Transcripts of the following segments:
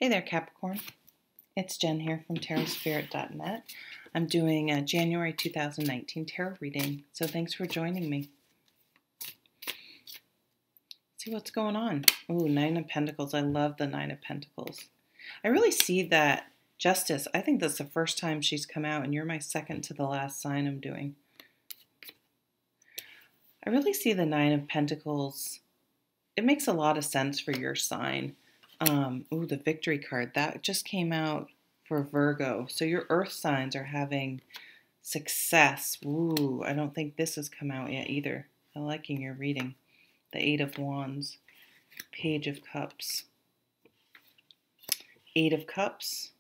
Hey there, Capricorn. It's Jen here from tarotspirit.net. I'm doing a January 2019 tarot reading, so thanks for joining me. See what's going on. Ooh, Nine of Pentacles. I love the Nine of Pentacles. I really see that Justice. I think that's the first time she's come out, and you're my second to the last sign I'm doing. I really see the Nine of Pentacles. It makes a lot of sense for your sign. Ooh, the Victory card. That just came out for Virgo. So your earth signs are having success. Ooh, I don't think this has come out yet either. I'm liking your reading. The Eight of Wands. Page of Cups. Eight of Cups.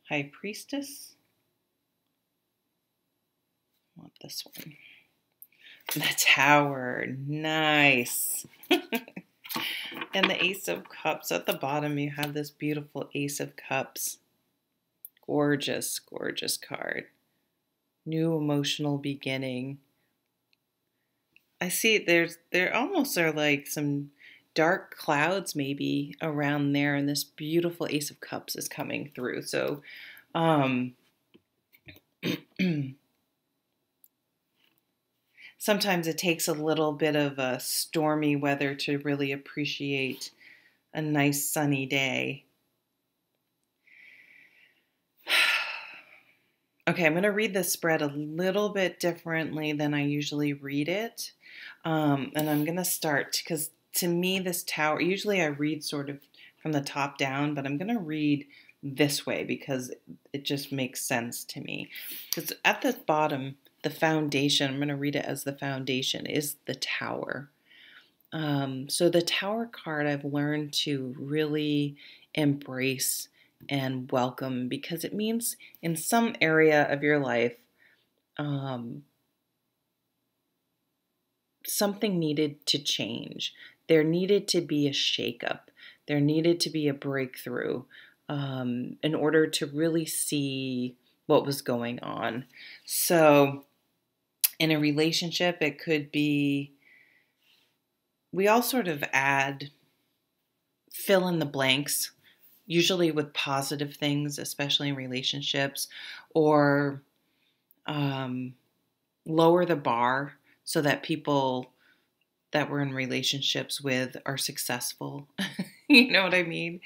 High Priestess. I want this one. The Tower. Nice. And the Ace of Cups. At the bottom, you have this beautiful Ace of Cups. Gorgeous, gorgeous card. New emotional beginning. I see there almost are like some dark clouds maybe around there, and this beautiful Ace of Cups is coming through. So, sometimes it takes a little bit of a stormy weather to really appreciate a nice sunny day. Okay, I'm going to read this spread a little bit differently than I usually read it. And I'm going to start, because to me this tower, usually I read sort of from the top down, but I'm going to read this way because it just makes sense to me. Because at the bottom, the foundation, I'm going to read it as the foundation, is the Tower. So the Tower card I've learned to really embrace and welcome, because it means in some area of your life, something needed to change. There needed to be a shakeup. There needed to be a breakthrough in order to really see what was going on. So in a relationship, it could be, we all sort of add, fill in the blanks, usually with positive things, especially in relationships, or lower the bar so that people that we're in relationships with are successful. You know what I mean?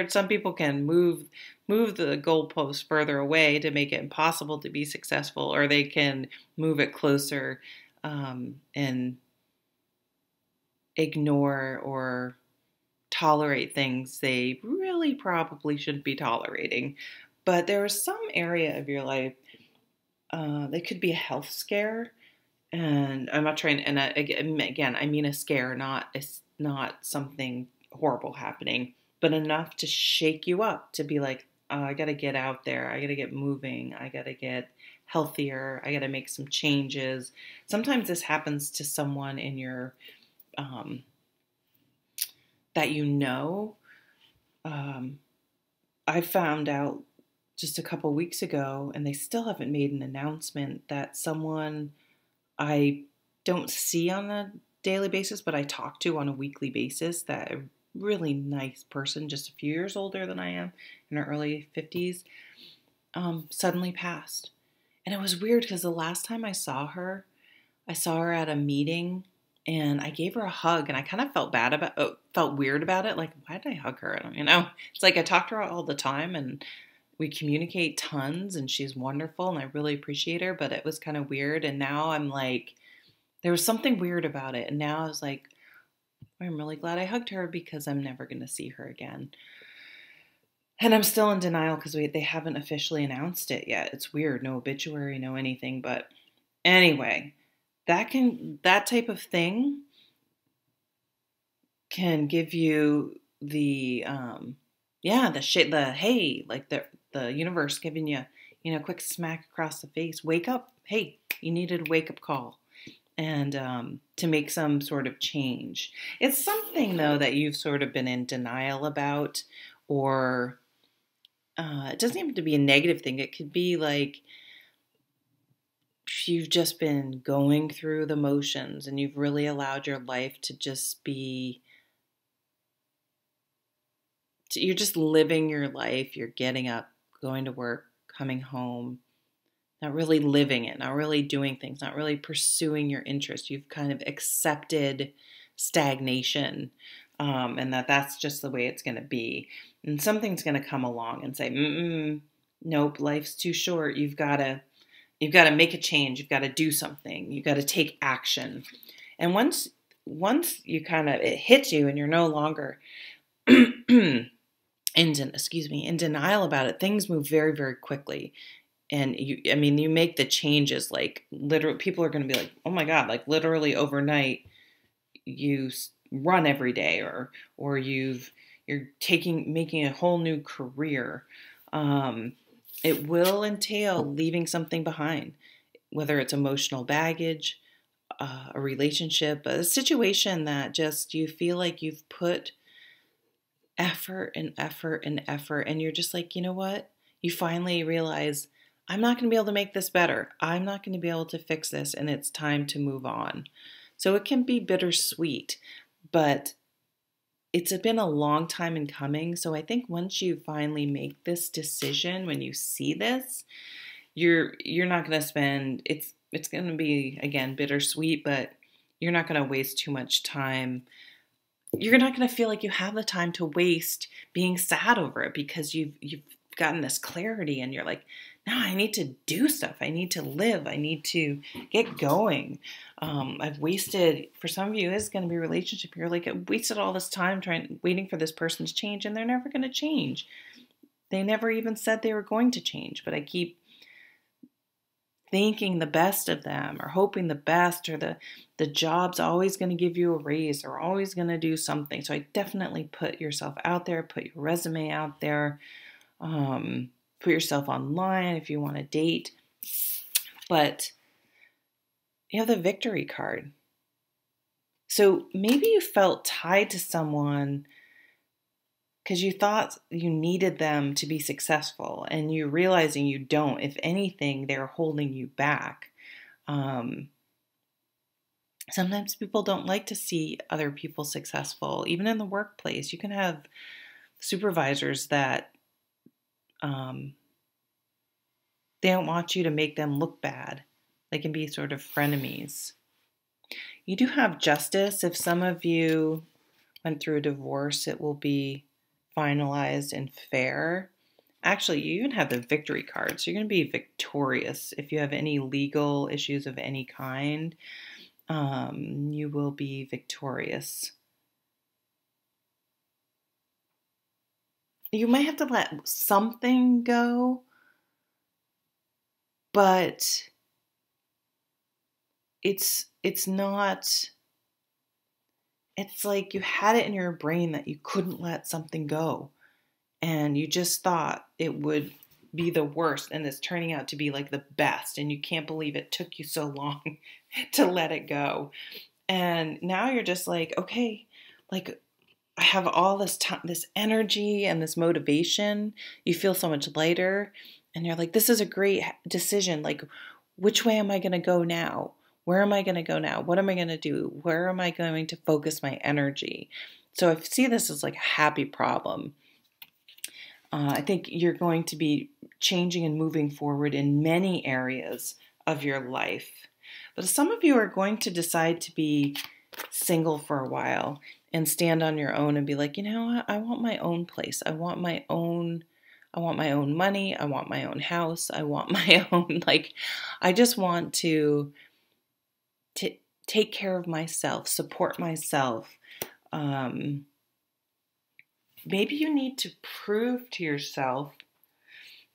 Some people can move the goalpost further away to make it impossible to be successful, or they can move it closer and ignore or tolerate things they really probably shouldn't be tolerating. But there is some area of your life that could be a health scare, and I'm not trying. And again, I mean a scare, not something horrible happening, but enough to shake you up, to be like, oh, I got to get out there. I got to get moving. I got to get healthier. I got to make some changes. Sometimes this happens to someone in your that you know. I found out just a couple weeks ago, and they still haven't made an announcement, that someone I don't see on a daily basis, but I talk to on a weekly basis, that a really nice person, just a few years older than I am, in her early 50s, suddenly passed. And it was weird because the last time I saw her at a meeting, and I gave her a hug, and I kind of felt weird about it. Like, why did I hug her? I don't, it's like I talk to her all the time, and we communicate tons, and she's wonderful, and I really appreciate her, but it was kind of weird. And now I'm like, there was something weird about it. And now I was like, I'm really glad I hugged her, because I'm never going to see her again. And I'm still in denial because they haven't officially announced it yet. It's weird. No obituary, no anything. But anyway, that type of thing can give you the hey, like the universe giving you, a quick smack across the face. Wake up. Hey, you needed a wake up call. And to make some sort of change. It's something, though, that you've sort of been in denial about, or it doesn't have to be a negative thing. It could be like you've just been going through the motions, and you've really allowed your life to just be you're just living your life. You're getting up, going to work, coming home, not really living it, not really doing things, not really pursuing your interests. You've kind of accepted stagnation, and that's just the way it's going to be. And something's going to come along and say, nope, life's too short. You've got to make a change. You've got to do something. You've got to take action. And once you it hits you and you're no longer in denial about it, things move very, very quickly. And you make the changes, like literally people are going to be like, oh my God, like literally overnight you run every day, or you're making a whole new career. It will entail leaving something behind, whether it's emotional baggage, a relationship, a situation that just you feel like you've put effort and effort and effort, and you're just like, you know what? You finally realize, I'm not going to be able to make this better. I'm not going to be able to fix this, and it's time to move on. So it can be bittersweet, but it's been a long time in coming. So I think once you finally make this decision, when you see this, you're not going to spend, it's going to be, again, bittersweet, but you're not going to waste too much time. You're not going to feel like you have the time to waste being sad over it, because you've gotten this clarity and you're like, no, I need to do stuff. I need to live. I need to get going. I've wasted, for some of you, it's going to be a relationship. You're like, I wasted all this time waiting for this person to change, and they're never going to change. They never even said they were going to change, but I keep thinking the best of them, or hoping the best, or the job's always going to give you a raise, or always going to do something. So I definitely put yourself out there, put your resume out there, put yourself online if you want to date. But you have the victory card. So maybe you felt tied to someone because you thought you needed them to be successful, and you're realizing you don't. If anything, they're holding you back. Sometimes people don't like to see other people successful, even in the workplace. You can have supervisors that they don't want you to make them look bad. They can be sort of frenemies. You do have justice. If some of you went through a divorce, it will be finalized and fair. Actually, you even have the victory card, so you're going to be victorious. If you have any legal issues of any kind, you will be victorious. You might have to let something go, but it's not, it's like you had it in your brain that you couldn't let something go, and you just thought it would be the worst, and it's turning out to be like the best, and you can't believe it took you so long to let it go. And now you're just like, okay, like I have all this time, this energy and this motivation. You feel so much lighter, and you're like, this is a great decision. Like, which way am I going to go now? Where am I going to go now? What am I going to do? Where am I going to focus my energy? So I see this as like a happy problem. I think you're going to be changing and moving forward in many areas of your life. But some of you are going to decide to be single for a while and stand on your own and be like, you know what? I want my own place. I want my own money. I want my own house. I want my own, I just want to take care of myself, support myself. Maybe you need to prove to yourself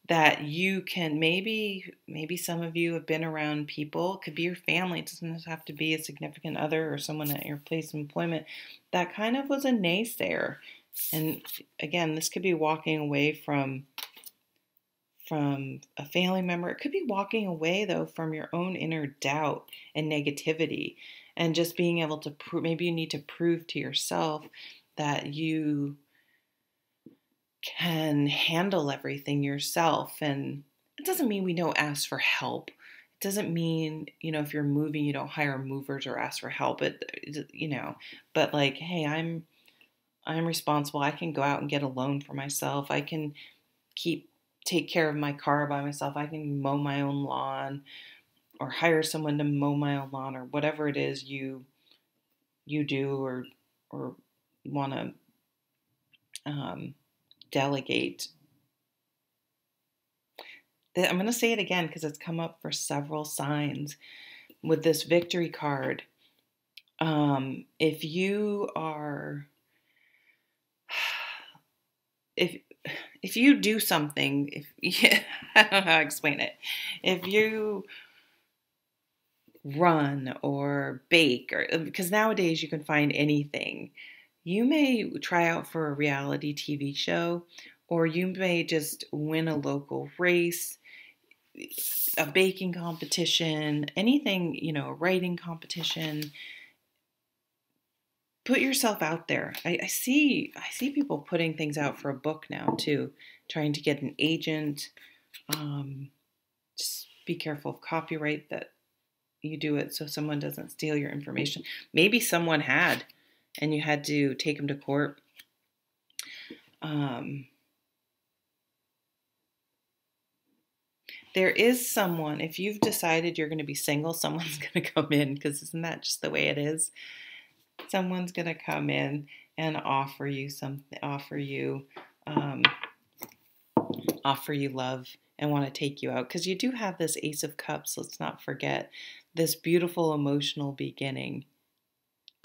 that you can. Maybe some of you have been around people, it could be your family, it doesn't have to be a significant other or someone at your place of employment, that kind of was a naysayer. And again, this could be walking away from a family member. It could be walking away, though, from your own inner doubt and negativity, and just being able to prove, maybe you need to prove to yourself that you can handle everything yourself. And it doesn't mean we don't ask for help. It doesn't mean, if you're moving, you don't hire movers or ask for help. But like, hey, I'm responsible. I can go out and get a loan for myself. I can take care of my car by myself. I can mow my own lawn or hire someone to mow my own lawn or whatever it is you do or want to delegate. I'm going to say it again because it's come up for several signs with this victory card. If you are, if you do something, I don't know how to explain it. If you run or bake, or because nowadays you can find anything, you may try out for a reality TV show, or you may just win a local race, a baking competition, anything, a writing competition. Put yourself out there. I see people putting things out for a book now too, trying to get an agent. Just be careful of copyright that you do it so someone doesn't steal your information. Maybe someone had, and you had to take them to court. There is someone, if you've decided you're going to be single, someone's going to come in, because isn't that just the way it is? Someone's going to come in and offer you something, offer you love and want to take you out, because you do have this Ace of Cups. Let's not forget this beautiful emotional beginning.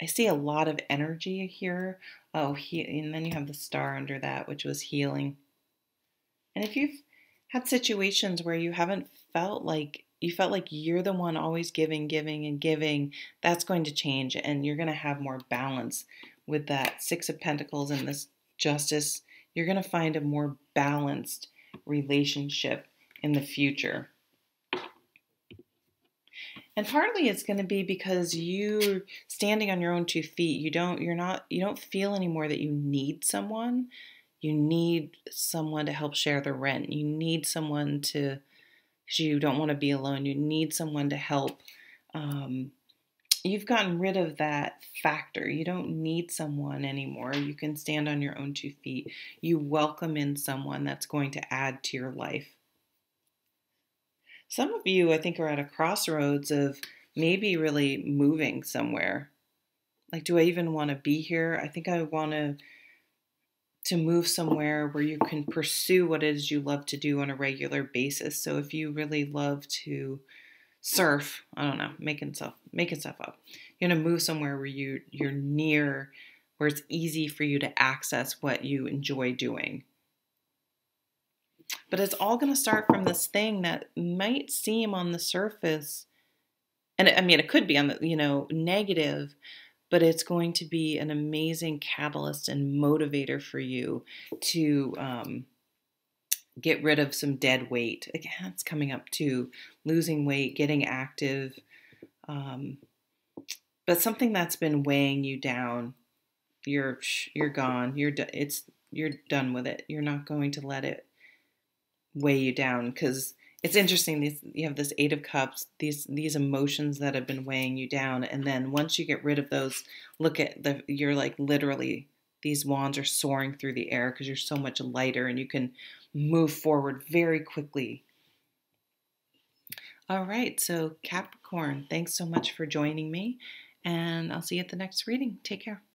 I see a lot of energy here. And then you have the star under that, which was healing. And if you've had situations where you haven't felt like you're the one always giving, giving, and giving, that's going to change, and you're going to have more balance with that Six of Pentacles and this Justice. You're going to find a more balanced relationship in the future. And partly it's going to be because you're standing on your own 2 feet. You don't feel anymore that you need someone. You need someone to help share the rent. You need someone because you don't want to be alone. You need someone to help. You've gotten rid of that factor. You don't need someone anymore. You can stand on your own 2 feet. You welcome in someone that's going to add to your life. Some of you, I think, are at a crossroads of maybe really moving somewhere. Like, do I even want to be here? I think I want to move somewhere where you can pursue what it is you love to do on a regular basis. So if you really love to surf, I don't know, making stuff up. You're going to move somewhere where you're near, where it's easy for you to access what you enjoy doing. But it's all going to start from this thing that might seem on the surface, and I mean, it could be on the, negative, but it's going to be an amazing catalyst and motivator for you to get rid of some dead weight. Again, it's coming up too, losing weight, getting active, but something that's been weighing you down. You're gone. You're done with it. You're not going to let it weigh you down, because it's interesting. You have this Eight of Cups, these emotions that have been weighing you down, and then once you get rid of those, you're like literally, these wands are soaring through the air because you're so much lighter and you can move forward very quickly. All right, so Capricorn, thanks so much for joining me, and I'll see you at the next reading. Take care.